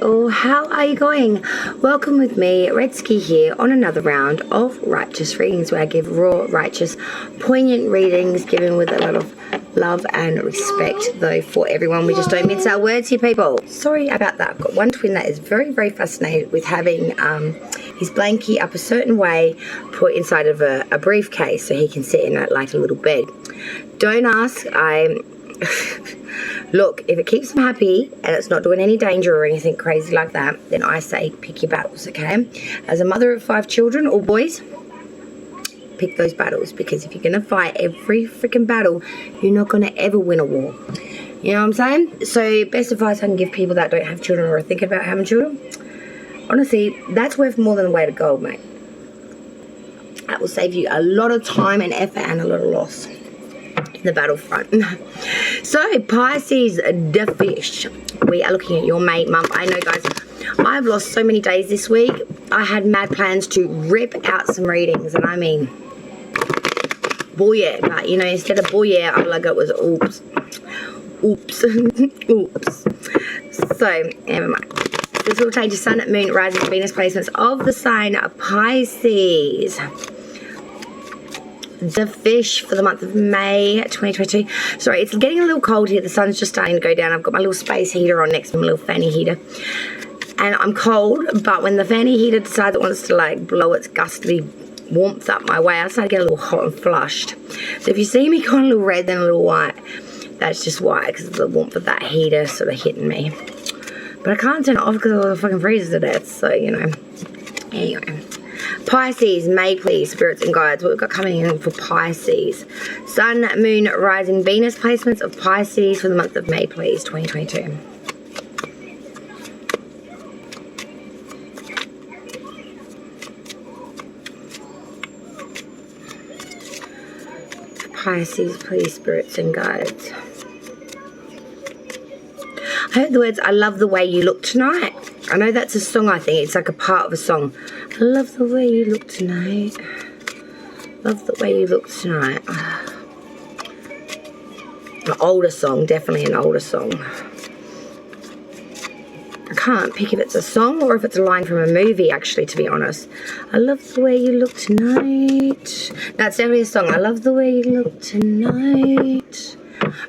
Oh, how are you going? Welcome with me, Redski here, on another round of righteous readings where I give raw, righteous, poignant readings given with a lot of love and respect, though, for everyone. We just don't mince our words here, people. Sorry about that. I've got one twin that is very, very fascinated with having his blankie up a certain way, put inside of a briefcase so he can sit in it like a little bed. Don't ask. Look, if it keeps him happy and it's not doing any danger or anything crazy like that, then I say pick your battles, okay? As a mother of 5 children, all boys, pick those battles, because if you're going to fight every freaking battle, you're not going to ever win a war. You know what I'm saying? So best advice I can give people that don't have children or are thinking about having children, honestly, that's worth more than a weight of gold, mate. That will save you a lot of time and effort and a lot of loss in the battlefront. So Pisces, the fish, we are looking at your mate, mum. I know, guys, I've lost so many days this week. I had mad plans to rip out some readings, and I mean, boy, yeah, but you know, instead of boy, yeah, all I got was oops, oops, oops. So, never mind. This will take your sun, moon, rising, Venus placements of the sign of Pisces. The fish for the month of May 2022. Sorry, it's getting a little cold here. The sun's just starting to go down. I've got my little space heater on next to my little fanny heater. And I'm cold, but when the fanny heater decides it wants to like blow its gusty warmth up my way, I start to get a little hot and flushed. So if you see me going a little red then a little white, that's just why, because of the warmth of that heater sort of hitting me. But I can't turn it off because of the fucking freezes to death, so you know. Anyway. Pisces, May please, spirits and guides. What we've got coming in for Pisces. Sun, moon, rising, Venus placements of Pisces for the month of May please, 2022. Pisces, please, spirits and guides. I heard the words, I love the way you look tonight. I know that's a song, I think. It's like a part of a song. I love the way you look tonight. Love the way you look tonight. An older song, definitely an older song. I can't pick if it's a song or if it's a line from a movie, actually, to be honest. I love the way you look tonight. That's definitely a song. I love the way you look tonight.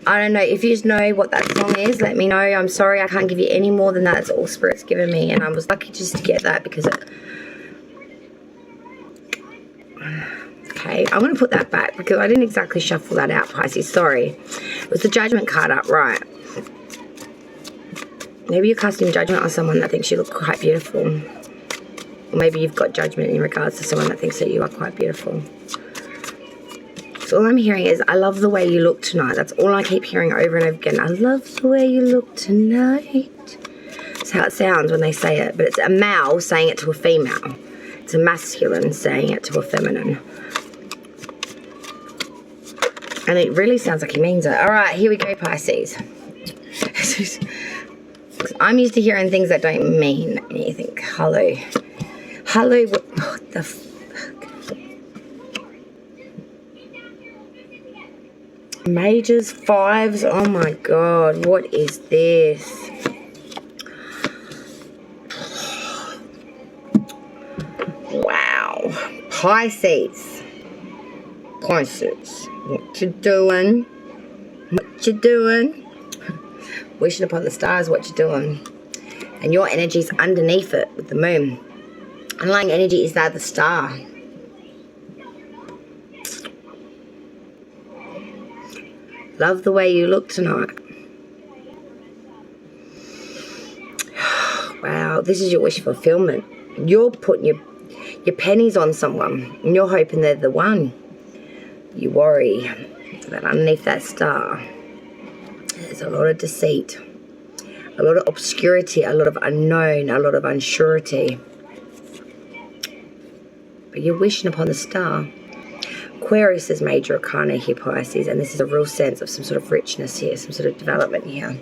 I don't know. If you just know what that song is, let me know. I'm sorry, I can't give you any more than that. That's all Spirit's given me, and I was lucky just to get that because it... Okay, I'm going to put that back because I didn't exactly shuffle that out, Pisces. Sorry. It was the Judgment card up, right. Maybe you're casting judgment on someone that thinks you look quite beautiful. Or maybe you've got judgment in regards to someone that thinks that you are quite beautiful. So all I'm hearing is, I love the way you look tonight. That's all I keep hearing over and over again. I love the way you look tonight. That's how it sounds when they say it. But it's a male saying it to a female. It's a masculine saying it to a feminine. And it really sounds like he means it. All right, here we go, Pisces. I'm used to hearing things that don't mean anything. Hello. Hello. What the fuck? Majors, 5s. Oh my god. What is this? Wow. Pisces. Pisces. What you doing? What you doing? Wishing upon the stars what you're doing. And your energy's underneath it with the moon. Underlying energy is that the star. Love the way you look tonight. Wow, this is your wish fulfillment. You're putting your pennies on someone and you're hoping they're the one. You worry that underneath that star there's a lot of deceit, a lot of obscurity, a lot of unknown, a lot of unsurety. But you're wishing upon the star. Aquarius is major arcana here, Pisces, and this is a real sense of some sort of richness here, some sort of development here.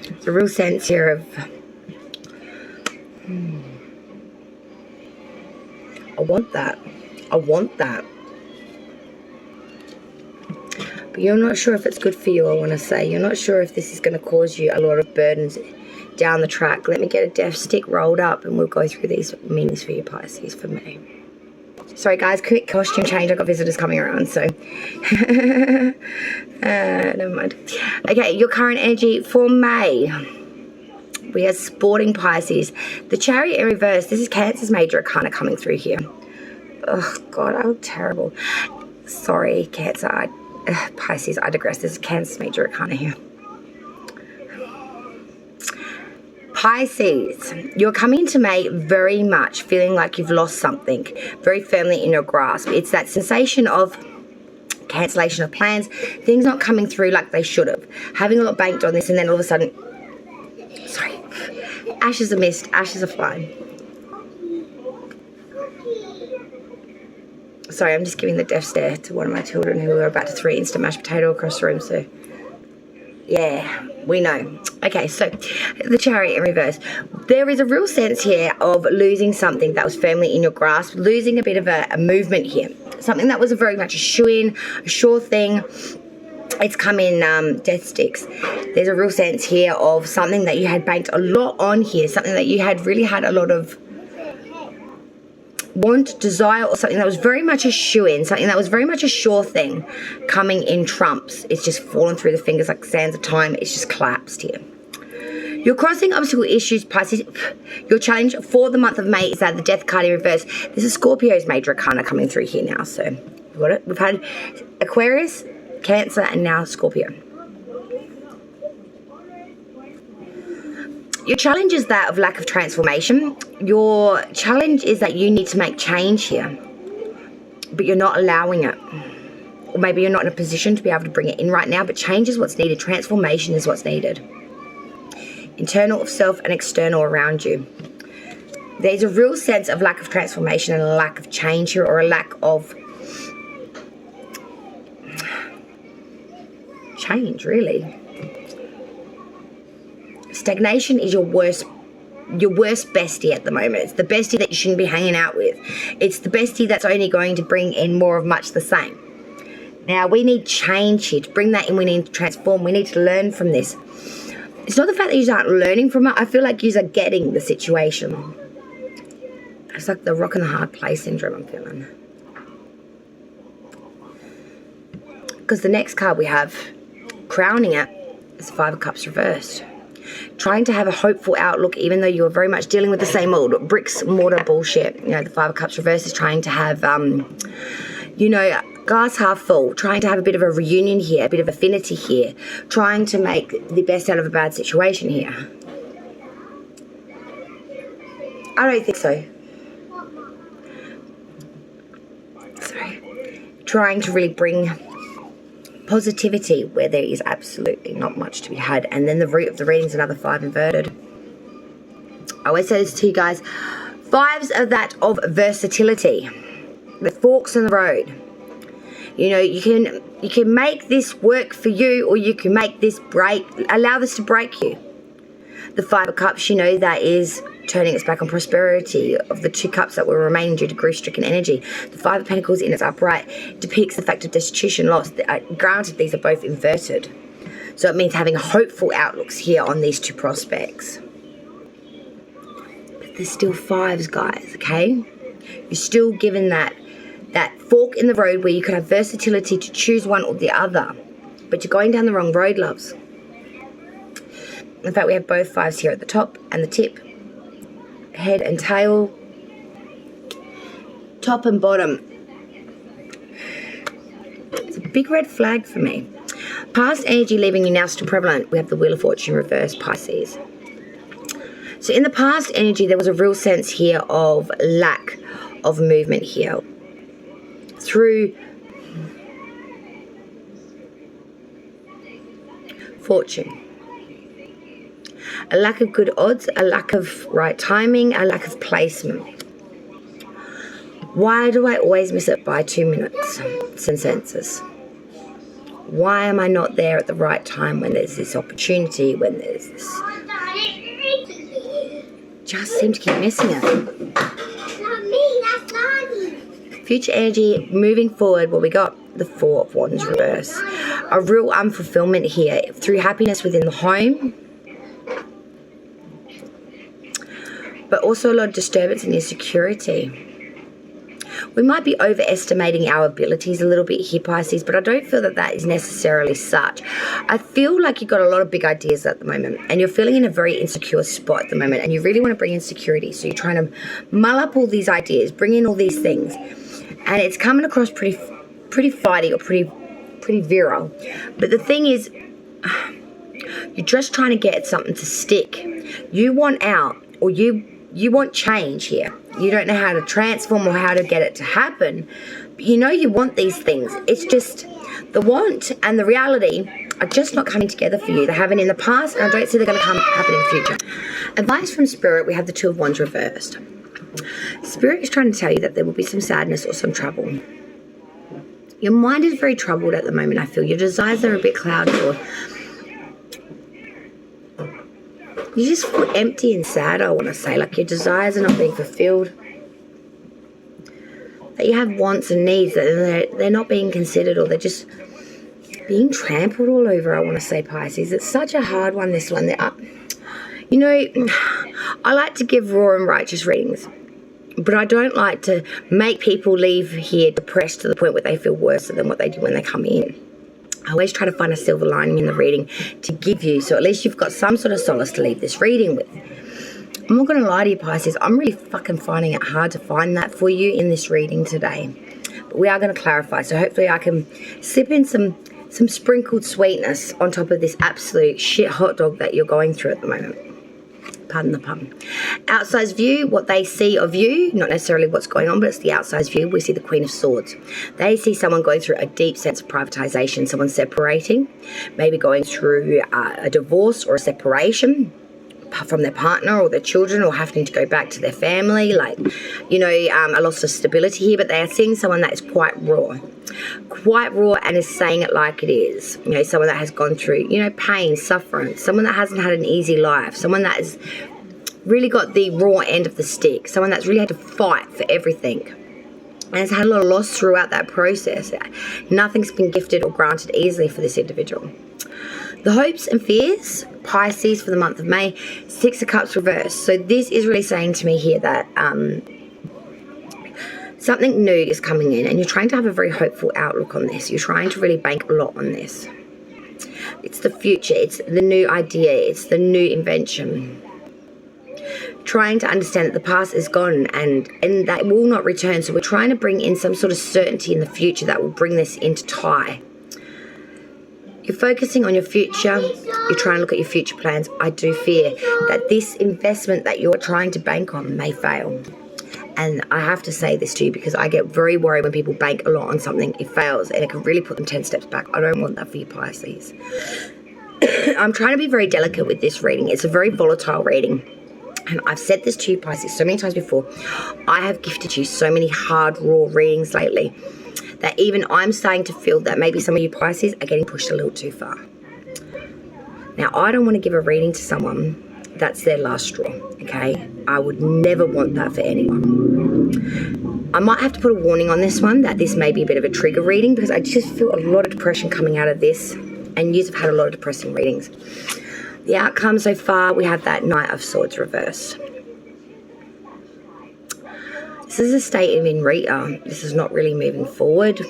It's a real sense here of I want that. I want that. But you're not sure if it's good for you, I want to say. You're not sure if this is going to cause you a lot of burdens down the track. Let me get a death stick rolled up and we'll go through these meanings for you, Pisces, for me. Sorry, guys, quick costume change. I've got visitors coming around, so... never mind. Okay, your current energy for May. We are sporting Pisces. The Chariot in reverse. This is Cancer's major arcana coming through here. Oh, God, I'm terrible. Sorry, Cancer. Pisces, I digress. This is Cancer's major arcana here. Pisces, you're coming to May very much feeling like you've lost something very firmly in your grasp. It's that sensation of cancellation of plans, things not coming through like they should have. Having a lot banked on this and then all of a sudden, sorry, ashes are missed, ashes are flying. Sorry, I'm just giving the death stare to one of my children who are about to throw instant mashed potato across the room, so yeah, we know. Okay, so the Chariot in reverse. There is a real sense here of losing something that was firmly in your grasp, losing a bit of a movement here. Something that was very much a shoe-in, a sure thing. It's come in death sticks. There's a real sense here of something that you had banked a lot on here, something that you had really had a lot of want, desire, or something that was very much a shoe-in, something that was very much a sure thing coming in trumps. It's just fallen through the fingers like sands of time. It's just collapsed here. You're crossing obstacle issues, Pisces. Your challenge for the month of May is that the death card in reverse. This is Scorpio's major arcana coming through here now. So we've got it. We've had Aquarius, Cancer, and now Scorpio. Your challenge is that of lack of transformation. Your challenge is that you need to make change here, but you're not allowing it. Or maybe you're not in a position to be able to bring it in right now, but change is what's needed. Transformation is what's needed. Internal of self and external around you. There's a real sense of lack of transformation and a lack of change here, or a lack of change, really. Stagnation is your worst bestie at the moment. It's the bestie that you shouldn't be hanging out with. It's the bestie that's only going to bring in more of much the same. Now, we need change here. To bring that in, we need to transform. We need to learn from this. It's not the fact that you aren't learning from it. I feel like you are getting the situation. It's like the rock and the hard place syndrome I'm feeling. Because the next card we have, crowning it, is the Five of Cups reversed. Trying to have a hopeful outlook, even though you're very much dealing with the same old bricks mortar bullshit. You know, the Five of Cups reversed is trying to have, you know, glass half full, trying to have a bit of a reunion here, a bit of affinity here, trying to make the best out of a bad situation here. I don't think so. Sorry. Trying to really bring positivity where there is absolutely not much to be had. And then the root of the reading is another 5 inverted. I always say this to you guys. 5s are that of versatility. The forks in the road. You know, you can make this work for you, or you can make this allow this to break you. The 5 of Cups, you know, that is turning its back on prosperity. Of the 2 cups that were remaining due to grief-stricken energy, the 5 of Pentacles in its upright depicts the fact of destitution, loss. Granted, these are both inverted, so it means having hopeful outlooks here on these 2 prospects. But there's still 5s, guys. Okay, you're still given that fork in the road where you could have versatility to choose one or the other, but you're going down the wrong road, loves. In fact, we have both 5s here at the top and the tip. Head and tail, top and bottom. It's a big red flag for me. Past energy leaving you now still prevalent. We have the Wheel of Fortune reverse, Pisces. So in the past energy, there was a real sense here of lack of movement here. Through fortune. A lack of good odds, a lack of right timing, a lack of placement. Why do I always miss it by 2 minutes? Consensus. Why am I not there at the right time when there's this opportunity, when there's this... Just seem to keep missing it. Future energy, moving forward, what we got? The 4 of Wands reverse. a real unfulfillment here through happiness within the home, but also a lot of disturbance and insecurity. We might be overestimating our abilities a little bit here, Pisces, but I don't feel that that is necessarily such. I feel like you've got a lot of big ideas at the moment, and you're feeling in a very insecure spot at the moment, and you really want to bring in security. So you're trying to mull up all these ideas, bring in all these things, and it's coming across pretty fighty or pretty virile. But the thing is, you're just trying to get something to stick. You want out, or you want change here. You don't know how to transform or how to get it to happen. But you know you want these things. It's just the want and the reality are just not coming together for you. They haven't in the past, and I don't see they're going to happen in the future. Advice from Spirit, we have the Two of Wands reversed. Spirit is trying to tell you that there will be some sadness or some trouble. Your mind is very troubled at the moment, I feel. Your desires are a bit clouded, or you just feel empty and sad, I want to say. Like your desires are not being fulfilled. That you have wants and needs that they're not being considered, or they're just being trampled all over, I want to say, Pisces. It's such a hard one, this one. You know, I like to give raw and righteous readings, but I don't like to make people leave here depressed to the point where they feel worse than what they do when they come in. I always try to find a silver lining in the reading to give you, so at least you've got some sort of solace to leave this reading with. I'm not going to lie to you, Pisces. I'm really fucking finding it hard to find that for you in this reading today. But we are going to clarify, so hopefully I can slip in some sprinkled sweetness on top of this absolute shit hot dog that you're going through at the moment. Pardon the pun. Outside's view, what they see of you, not necessarily what's going on, but it's the outside's view. We see the Queen of Swords. They see someone going through a deep sense of privatization, someone separating, maybe going through a divorce or a separation from their partner or their children, or having to go back to their family, like, you know, a loss of stability here. But they are seeing someone that is quite raw and is saying it like it is. You know, someone that has gone through, you know, pain, suffering, someone that hasn't had an easy life, someone that has really got the raw end of the stick, someone that's really had to fight for everything and has had a lot of loss throughout that process. Nothing's been gifted or granted easily for this individual. The hopes and fears, Pisces, for the month of May, Six of Cups reversed. So this is really saying to me here that something new is coming in, and you're trying to have a very hopeful outlook on this. You're trying to really bank a lot on this. It's the future. It's the new idea. It's the new invention. Trying to understand that the past is gone and that will not return. So we're trying to bring in some sort of certainty in the future that will bring this into tie. You're focusing on your future. You're trying to look at your future plans. I do fear that this investment that you're trying to bank on may fail. And I have to say this to you because I get very worried when people bank a lot on something, it fails, and it can really put them 10 steps back. I don't want that for you, Pisces. I'm trying to be very delicate with this reading. It's a very volatile reading. And I've said this to you, Pisces, so many times before. I have gifted you so many hard, raw readings lately that even I'm starting to feel that maybe some of you Pisces are getting pushed a little too far. Now, I don't want to give a reading to someone that's their last straw, okay? I would never want that for anyone. I might have to put a warning on this one that this may be a bit of a trigger reading because I just feel a lot of depression coming out of this, and you've had a lot of depressing readings. The outcome so far, we have that Knight of Swords reversed. This is a state of inertia. This is not really moving forward.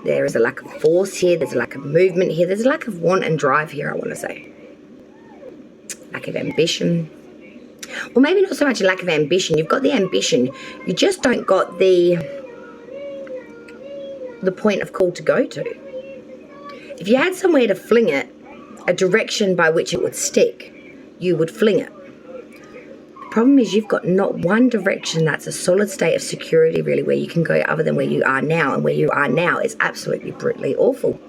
There is a lack of force here. There's a lack of movement here. There's a lack of want and drive here, I want to say. Lack of ambition. Or maybe not so much a lack of ambition. You've got the ambition. You just don't got the point of call to go to. If you had somewhere to fling it, a direction by which it would stick, you would fling it. The problem is you've got not one direction that's a solid state of security really where you can go other than where you are now, and where you are now is absolutely brutally awful.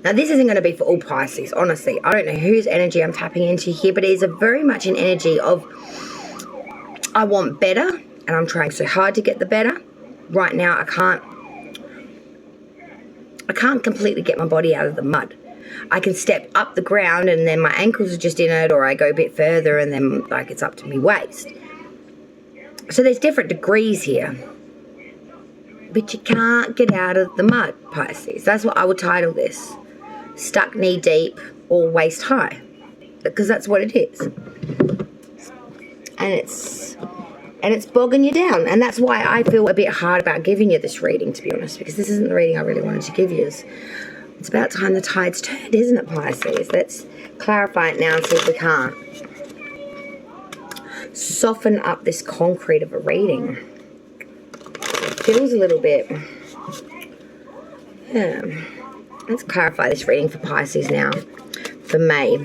Now this isn't going to be for all Pisces, honestly. I don't know whose energy I'm tapping into here, but it is a very much an energy of I want better and I'm trying so hard to get the better. Right now I can't completely get my body out of the mud. I can step up the ground and then my ankles are just in it, or I go a bit further and then like it's up to my waist. So there's different degrees here. But you can't get out of the mud, Pisces. That's what I would title this. Stuck knee deep or waist high. Because that's what it is. And it's bogging you down. And that's why I feel a bit hard about giving you this reading, to be honest. Because this isn't the reading I really wanted to give you. It's about time the tide's turned, isn't it, Pisces? Let's clarify it now and see if we can't soften up this concrete of a reading. It feels a little bit... Yeah. Let's clarify this reading for Pisces now, for May.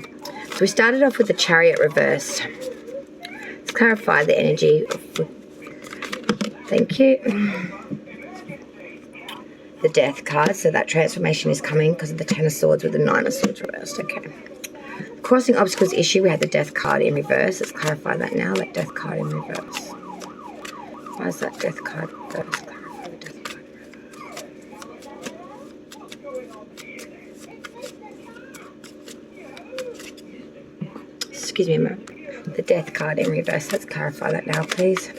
So we started off with the Chariot reversed. Let's clarify the energy. Thank you. The Death card, so that transformation is coming because of the Ten of Swords with the Nine of Swords reversed. Okay. Crossing obstacles issue, we had the Death card in reverse. Let's clarify that now, that Death card in reverse. Why is that Death card reversed? Clarify the Death card in reverse. Excuse me a moment. The Death card in reverse. Let's clarify that now, please.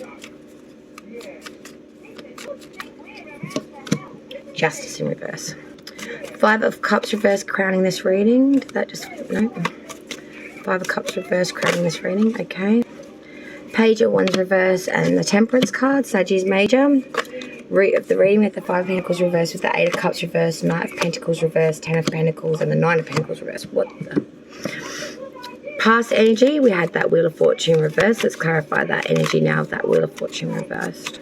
Justice in reverse. Five of Cups reverse crowning this reading. Did that just... No. Five of Cups reverse crowning this reading. Okay. Page of Wands reverse and the Temperance card. Sagittarius major. Root of the reading with the Five of Pentacles reverse with the Eight of Cups reverse, Knight of Pentacles reverse, Ten of Pentacles, and the Nine of Pentacles reverse. What the... Past energy, we had that Wheel of Fortune reverse. Let's clarify that energy now of that Wheel of Fortune reversed.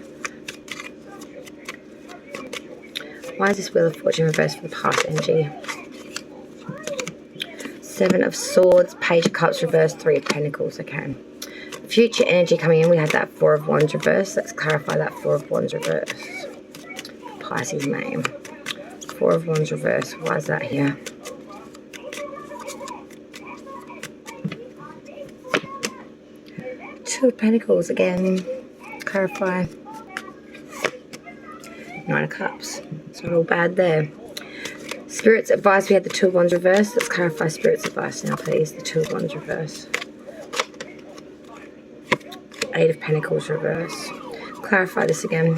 Why is this Wheel of Fortune reversed for the past energy? Seven of Swords, Page of Cups reversed, Three of Pentacles. Okay. Future energy coming in, we had that Four of Wands reversed. Let's clarify that Four of Wands reversed. Pisces name. Four of Wands reversed. Why is that here? Two of Pentacles again. Clarify. Nine of Cups. It's not all bad there. Spirit's advice, we had the Two of Wands reversed. Let's clarify Spirit's advice now, please. The Two of Wands reversed. Eight of Pentacles reversed. Clarify this again.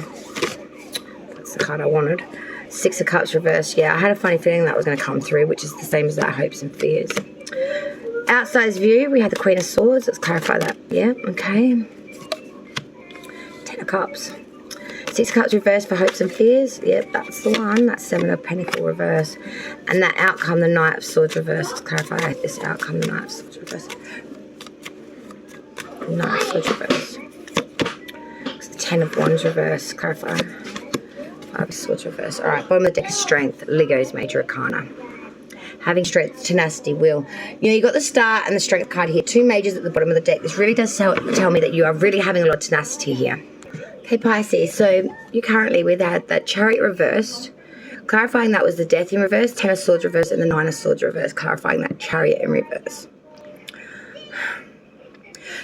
That's the card I wanted. Six of Cups reversed. Yeah, I had a funny feeling that was going to come through, which is the same as that Hopes and Fears. Outside's view, we had the Queen of Swords. Let's clarify that. Yeah, okay. Ten of Cups. Six of Cups reversed for Hopes and Fears. Yep, that's the one. That's Seven of Pentacles reversed. And that outcome, the Knight of Swords reversed. Let's clarify this outcome, the Knight of Swords reversed. Knight of Swords reversed. It's the Ten of Wands reversed. Clarify. Five of Swords reversed. Alright, bottom of the deck is Strength. Lego's Major Arcana. Having strength, tenacity, will. You know, you got the Star and the Strength card here. Two majors at the bottom of the deck. This really does tell me that you are really having a lot of tenacity here. Okay, Pisces, so you currently with that Chariot reversed, clarifying that was the Death in reverse, Ten of Swords reversed, and the Nine of Swords reversed, clarifying that Chariot in reverse.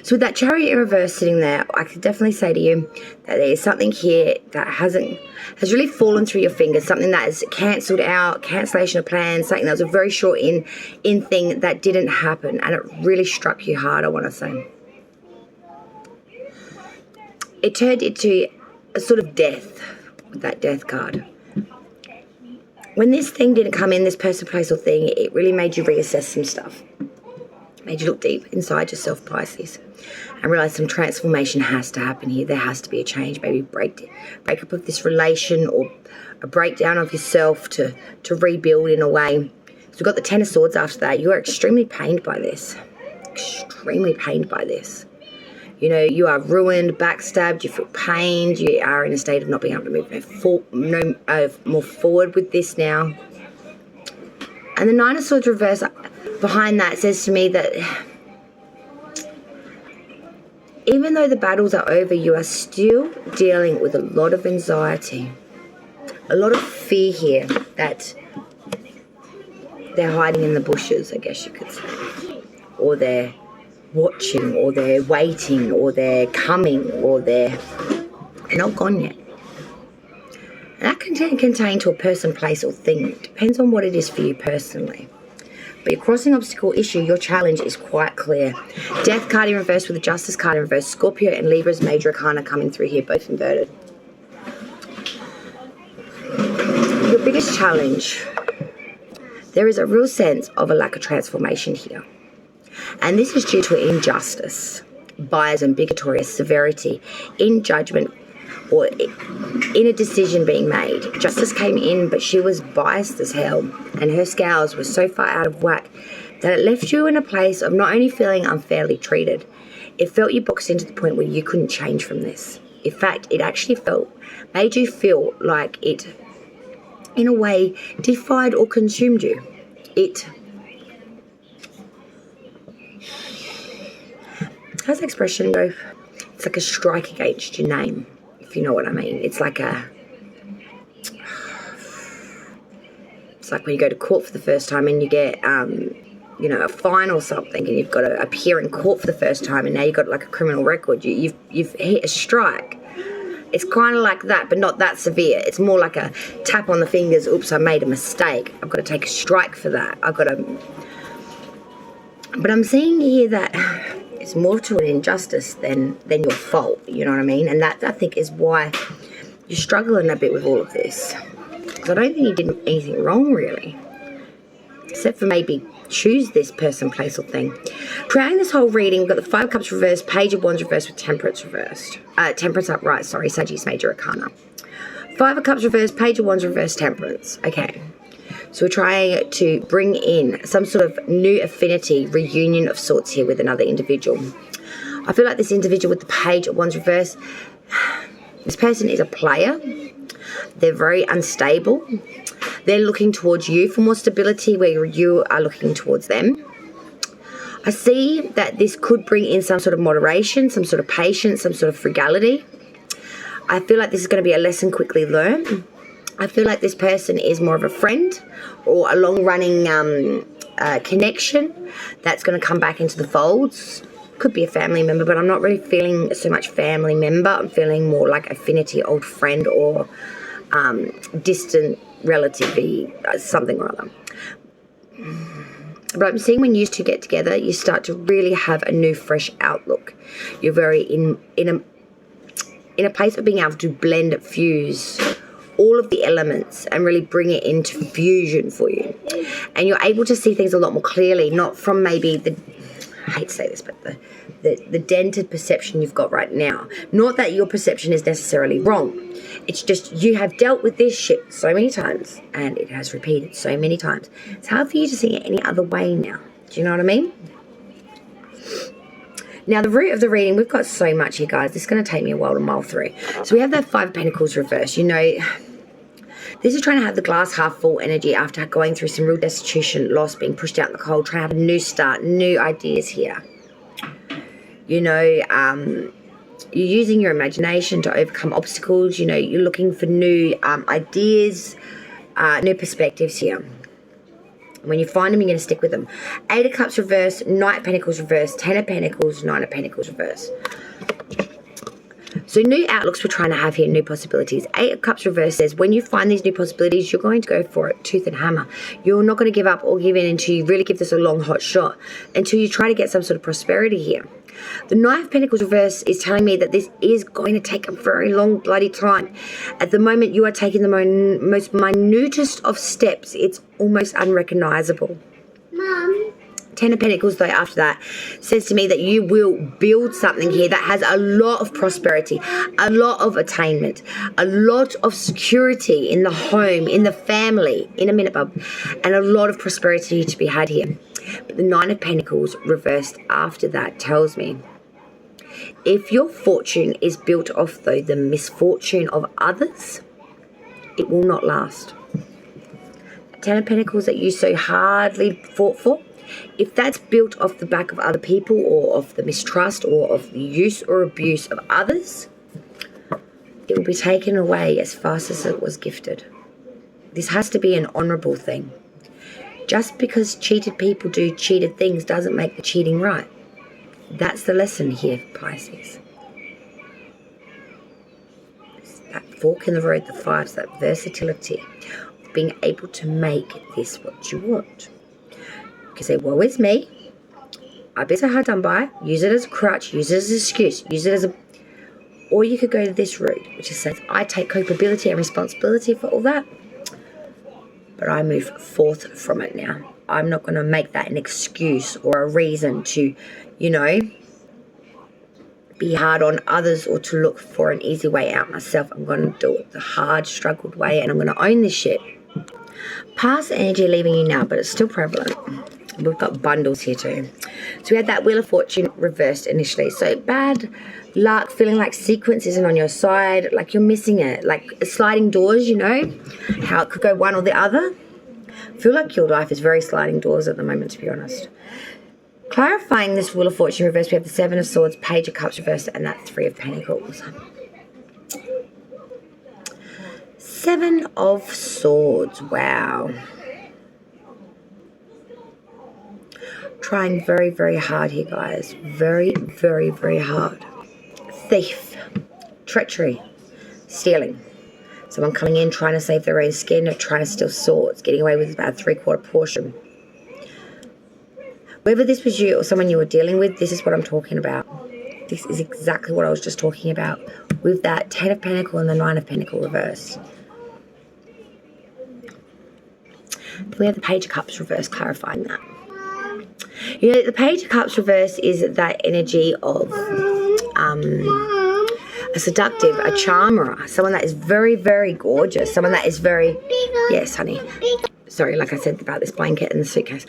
So with that Chariot in reverse sitting there, I could definitely say to you that there's something here that has really fallen through your fingers, something that is cancelled out, cancellation of plans, something that was a very short in thing that didn't happen, and it really struck you hard, I want to say. It turned into a sort of death with that Death card. When this thing didn't come in, this person, place, or thing, it really made you reassess some stuff. Made you look deep inside yourself, Pisces, and realize some transformation has to happen here. There has to be a change, maybe break up of this relation or a breakdown of yourself to rebuild in a way. So we've got the Ten of Swords after that. You are extremely pained by this. Extremely pained by this. You know, you are ruined, backstabbed, you feel pained, you are in a state of not being able to move more forward with this now. And the Nine of Swords reverse behind that says to me that even though the battles are over, you are still dealing with a lot of anxiety, a lot of fear here that they're hiding in the bushes, I guess you could say, or they're watching, or they're waiting, or they're coming, or they're not gone yet. And that can contain to a person, place, or thing. It depends on what it is for you personally. But your crossing obstacle issue, your challenge is quite clear. Death card in reverse with the Justice card in reverse. Scorpio and Libra's Major Arcana coming through here, both inverted. biggest challenge, there is a real sense of a lack of transformation here. And this is due to injustice, bias and bigotry, severity in judgment or in a decision being made. Justice came in, but she was biased as hell, and her scales were so far out of whack that it left you in a place of not only feeling unfairly treated, it felt you boxed into the point where you couldn't change from this. In fact, it actually made you feel like it, in a way, defied or consumed you. How's the expression go? It's like a strike against your name, if you know what I mean. It's like when you go to court for the first time and you get, a fine or something, and you've got to appear in court for the first time, and now you've got like a criminal record. You've hit a strike. It's kind of like that, but not that severe. It's more like a tap on the fingers. Oops, I made a mistake. I've got to take a strike for that. But I'm seeing here that it's more to an injustice than your fault. You know what I mean? And that, I think, is why you're struggling a bit with all of this. Because I don't think you did anything wrong, really. Except for maybe choose this person, place, or thing. Throughout this whole reading, we've got the Five of Cups reversed, Page of Wands reversed with Temperance reversed. Temperance upright, sorry, Sagittarius Major Arcana. Five of Cups reversed, Page of Wands reversed, Temperance. Okay. So we're trying to bring in some sort of new affinity, reunion of sorts here with another individual. I feel like this individual with the Page of Wands reversed, this person is a player. They're very unstable. They're looking towards you for more stability where you are looking towards them. I see that this could bring in some sort of moderation, some sort of patience, some sort of frugality. I feel like this is going to be a lesson quickly learned. I feel like this person is more of a friend or a long-running connection that's going to come back into the folds. Could be a family member, but I'm not really feeling so much family member. I'm feeling more like affinity, old friend, or distant relative, something or other. But I'm seeing when you two get together, you start to really have a new, fresh outlook. You're very in a place of being able to blend, fuse all of the elements and really bring it into fusion for you. And you're able to see things a lot more clearly, not from maybe I hate to say this, but the dented perception you've got right now. Not that your perception is necessarily wrong. It's just you have dealt with this shit so many times, and it has repeated so many times. It's hard for you to see it any other way now. Do you know what I mean? Now, the root of the reading, we've got so much here, guys. This is going to take me a while to mull through. So we have that Five of Pentacles reversed. You know, this is trying to have the glass half full energy after going through some real destitution, loss, being pushed out in the cold, trying to have a new start, new ideas here. You know, you're using your imagination to overcome obstacles. You know, you're looking for new ideas, new perspectives here. When you find them, you're going to stick with them. Eight of Cups reversed, Knight of Pentacles reversed, Ten of Pentacles, Nine of Pentacles reversed. So new outlooks we're trying to have here, new possibilities. Eight of Cups reversed says when you find these new possibilities, you're going to go for it, tooth and hammer. You're not going to give up or give in until you really give this a long, hot shot, until you try to get some sort of prosperity here. The Knight of Pentacles reverse is telling me that this is going to take a very long bloody time. At the moment, you are taking the most minutest of steps. It's almost unrecognizable. Mom. Ten of Pentacles, though, after that, says to me that you will build something here that has a lot of prosperity, a lot of attainment, a lot of security in the home, in the family, in a minute, bub, and a lot of prosperity to be had here. But the Nine of Pentacles reversed after that tells me if your fortune is built off, though, the misfortune of others, it will not last. Ten of Pentacles that you so hardly fought for, if that's built off the back of other people or of the mistrust or of the use or abuse of others, it will be taken away as fast as it was gifted. This has to be an honourable thing. Just because cheated people do cheated things doesn't make the cheating right. That's the lesson here, Pisces. It's that fork in the road, the fives, that versatility of being able to make this what you want. You can say, woe is me. I've been so hard done by. Use it as a crutch. Use it as an excuse. Use it as a... Or you could go to this route, which says, I take culpability and responsibility for all that. but I move forth from it now. I'm not going to make that an excuse or a reason to, you know, be hard on others or to look for an easy way out myself. I'm going to do it the hard, struggled way, and I'm going to own this shit. Past energy leaving you now, but it's still prevalent. We've got bundles here too. So we had that Wheel of Fortune reversed initially. So bad luck, feeling like sequence isn't on your side, like you're missing it, like sliding doors, you know, how it could go one or the other. I feel like your life is very sliding doors at the moment, to be honest. Clarifying this Wheel of Fortune reversed, we have the Seven of Swords, Page of Cups reversed, and that Three of Pentacles. Seven of Swords, wow. Trying very, very hard here, guys. Very, very, very hard. Thief, treachery, stealing. Someone coming in trying to save their own skin or trying to steal swords, getting away with about a 3/4 portion. Whether this was you or someone you were dealing with, this is what I'm talking about. This is exactly what I was just talking about with that 10 of Pentacles and the 9 of Pentacles reversed. We have the Page of Cups reversed, clarifying that. You know, the Page of Cups reverse is that energy of a seductive, a charmer, someone that is very, very gorgeous, someone that is very, yes, honey. Sorry, like I said about this blanket and the suitcase.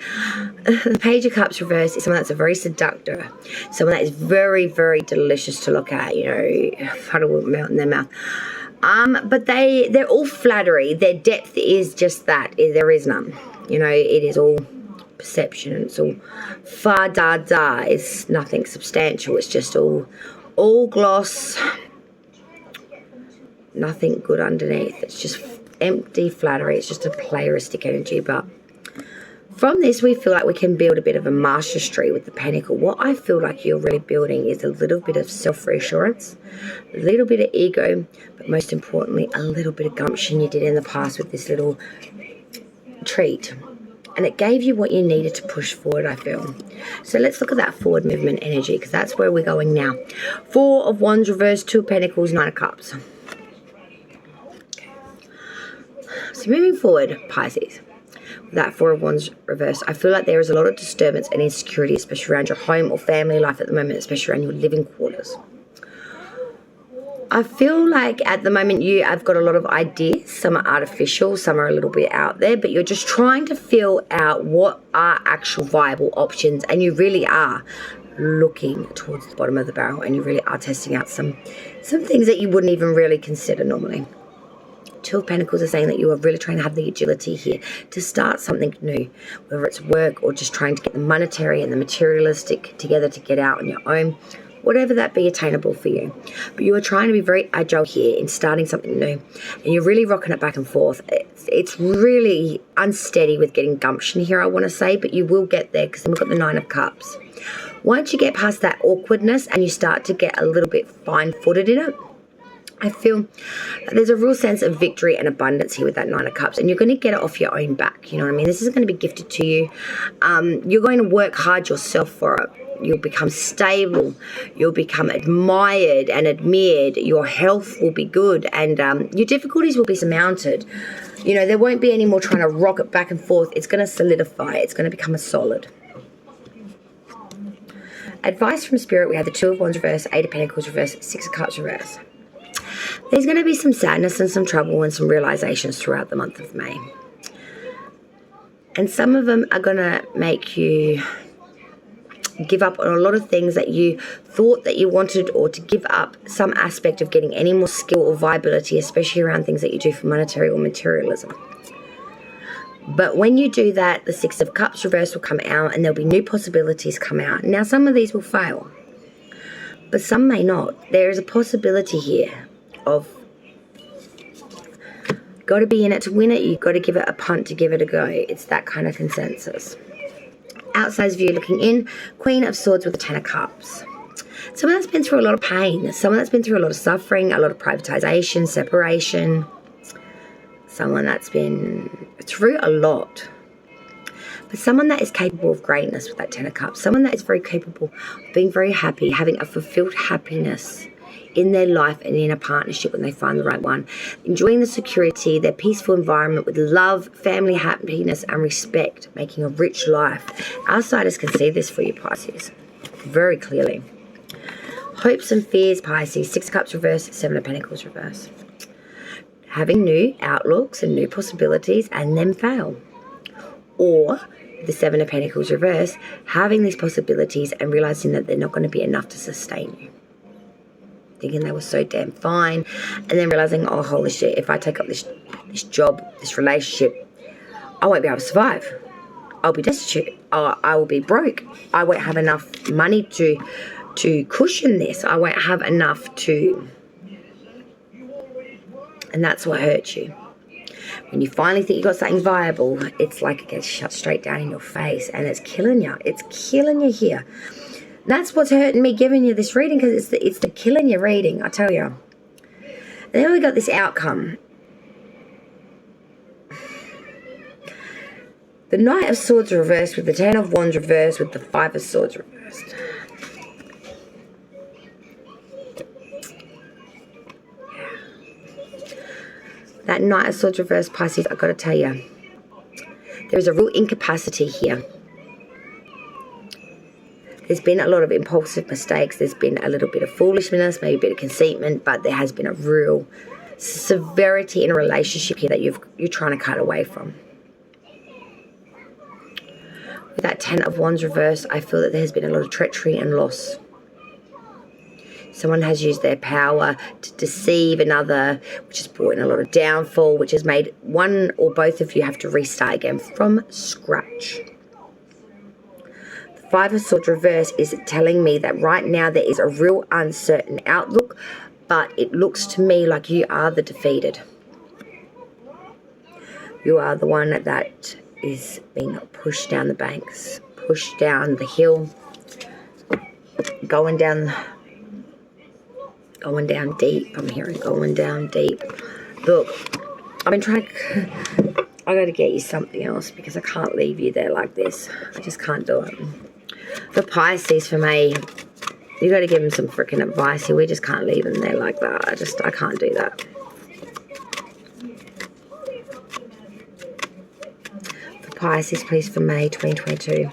The Page of Cups reverse is someone that's a very seductor, someone that is very, very delicious to look at, you know, puddle will melt in their mouth. But they're all flattery. Their depth is just that. There is none. You know, it is all perception. It's all fa-da-da. It's nothing substantial. It's just all gloss. Nothing good underneath. It's just empty flattery. It's just a playeristic energy. But from this, we feel like we can build a bit of a mastery with the Pentacle. What I feel like you're really building is a little bit of self-reassurance, a little bit of ego, but most importantly, a little bit of gumption you did in the past with this little treat. And it gave you what you needed to push forward, I feel. So let's look at that forward movement energy, because that's where we're going now. 4 of Wands reversed, 2 of Pentacles, 9 of Cups. So moving forward, Pisces, with that 4 of Wands reversed, I feel like there is a lot of disturbance and insecurity, especially around your home or family life at the moment, especially around your living quarters. I feel like at the moment you have got a lot of ideas. Some are artificial, some are a little bit out there, but you're just trying to feel out what are actual viable options, and you really are looking towards the bottom of the barrel, and you really are testing out some things that you wouldn't even really consider normally. 2 of Pentacles are saying that you are really trying to have the agility here to start something new, whether it's work or just trying to get the monetary and the materialistic together to get out on your own. Whatever that be attainable for you. But you are trying to be very agile here in starting something new. And you're really rocking it back and forth. It's really unsteady with getting gumption here, I want to say. But you will get there, because then we've got the 9 of Cups. Once you get past that awkwardness and you start to get a little bit fine-footed in it, I feel that there's a real sense of victory and abundance here with that 9 of Cups. And you're going to get it off your own back. You know what I mean? This isn't going to be gifted to you. You're going to work hard yourself for it. You'll become stable, you'll become admired and admired, your health will be good, and your difficulties will be surmounted. You know, there won't be any more trying to rock it back and forth. It's going to solidify, it's going to become a solid. Advice from Spirit, we have the 2 of Wands reverse, 8 of Pentacles reverse, 6 of Cups reverse. There's going to be some sadness and some trouble and some realizations throughout the month of May. And some of them are going to make you give up on a lot of things that you thought that you wanted, or to give up some aspect of getting any more skill or viability, especially around things that you do for monetary or materialism. But when you do that, the 6 of Cups reverse will come out, and there'll be new possibilities come out. Now, some of these will fail, but some may not. There is a possibility here of got to be in it to win it. You've got to give it a punt to give it a go. It's that kind of consensus. Outside view looking in, Queen of Swords with the 10 of Cups. Someone that's been through a lot of pain, someone that's been through a lot of suffering, a lot of privatization, separation, someone that's been through a lot, but someone that is capable of greatness with that 10 of Cups, someone that is very capable of being very happy, having a fulfilled happiness in their life and in a partnership when they find the right one. Enjoying the security, their peaceful environment with love, family happiness and respect, making a rich life. Outsiders can see this for you, Pisces, very clearly. Hopes and fears, Pisces. 6 of Cups reverse, 7 of Pentacles reverse. Having new outlooks and new possibilities and then fail. Or the 7 of Pentacles reverse, having these possibilities and realizing that they're not going to be enough to sustain you. Thinking they were so damn fine, and then realizing, oh, holy shit, if I take up this job, this relationship, I won't be able to survive. I'll be destitute. I will be broke. I won't have enough money to cushion this. I won't have enough to... And that's what hurts you. When you finally think you got something viable, it's like it gets shut straight down in your face, and it's killing you. It's killing you here. That's what's hurting me giving you this reading, because it's the killing you reading, I tell you. And then we got this outcome. The Knight of Swords reversed with the 10 of Wands reversed with the 5 of Swords reversed. That Knight of Swords reversed, Pisces, I've got to tell you, there's a real incapacity here. There's been a lot of impulsive mistakes. There's been a little bit of foolishness, maybe a bit of conceitment, but there has been a real severity in a relationship here that you're trying to cut away from. With that 10 of Wands reversed, I feel that there has been a lot of treachery and loss. Someone has used their power to deceive another, which has brought in a lot of downfall, which has made one or both of you have to restart again from scratch. The 5 of Swords reverse is telling me that right now there is a real uncertain outlook, but it looks to me like you are the defeated. You are the one that is being pushed down the banks, pushed down the hill, going down deep. I'm hearing going down deep. Look, I've been trying to... I got to get you something else, because I can't leave you there like this. I just can't do it. The Pisces, for me, you got to give them some freaking advice here. We just can't leave them there like that. I can't do that. For Pisces, please, for May 2022.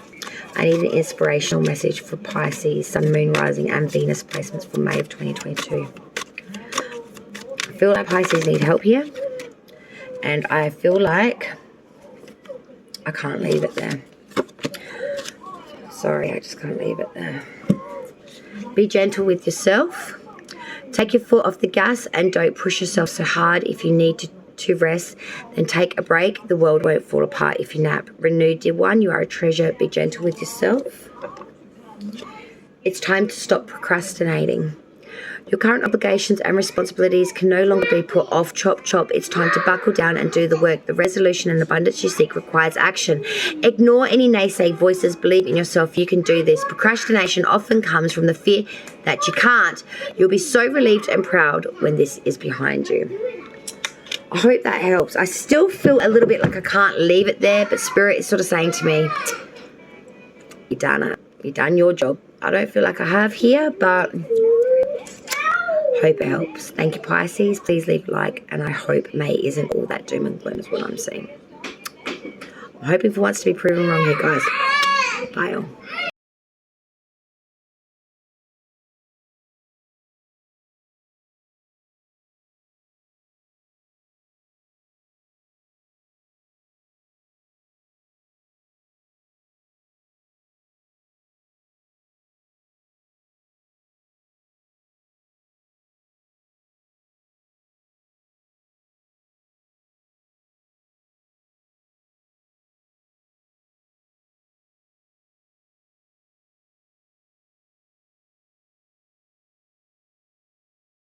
I need an inspirational message for Pisces, Sun, Moon, Rising, and Venus placements for May of 2022. I feel like Pisces need help here. And I feel like I can't leave it there. Sorry, I just can't leave it there. Be gentle with yourself. Take your foot off the gas and don't push yourself so hard. If you need to rest, then take a break. The world won't fall apart if you nap. Renew, dear one. You are a treasure. Be gentle with yourself. It's time to stop procrastinating. Your current obligations and responsibilities can no longer be put off. Chop, chop. It's time to buckle down and do the work. The resolution and abundance you seek requires action. Ignore any naysay voices. Believe in yourself. You can do this. Procrastination often comes from the fear that you can't. You'll be so relieved and proud when this is behind you. I hope that helps. I still feel a little bit like I can't leave it there, but Spirit is sort of saying to me, you done it. You done your job. I don't feel like I have here, but hope it helps. Thank you, Pisces. Please leave a like, and I hope May isn't all that doom and gloom is what I'm seeing. I'm hoping for once to be proven wrong here, guys. Bye all.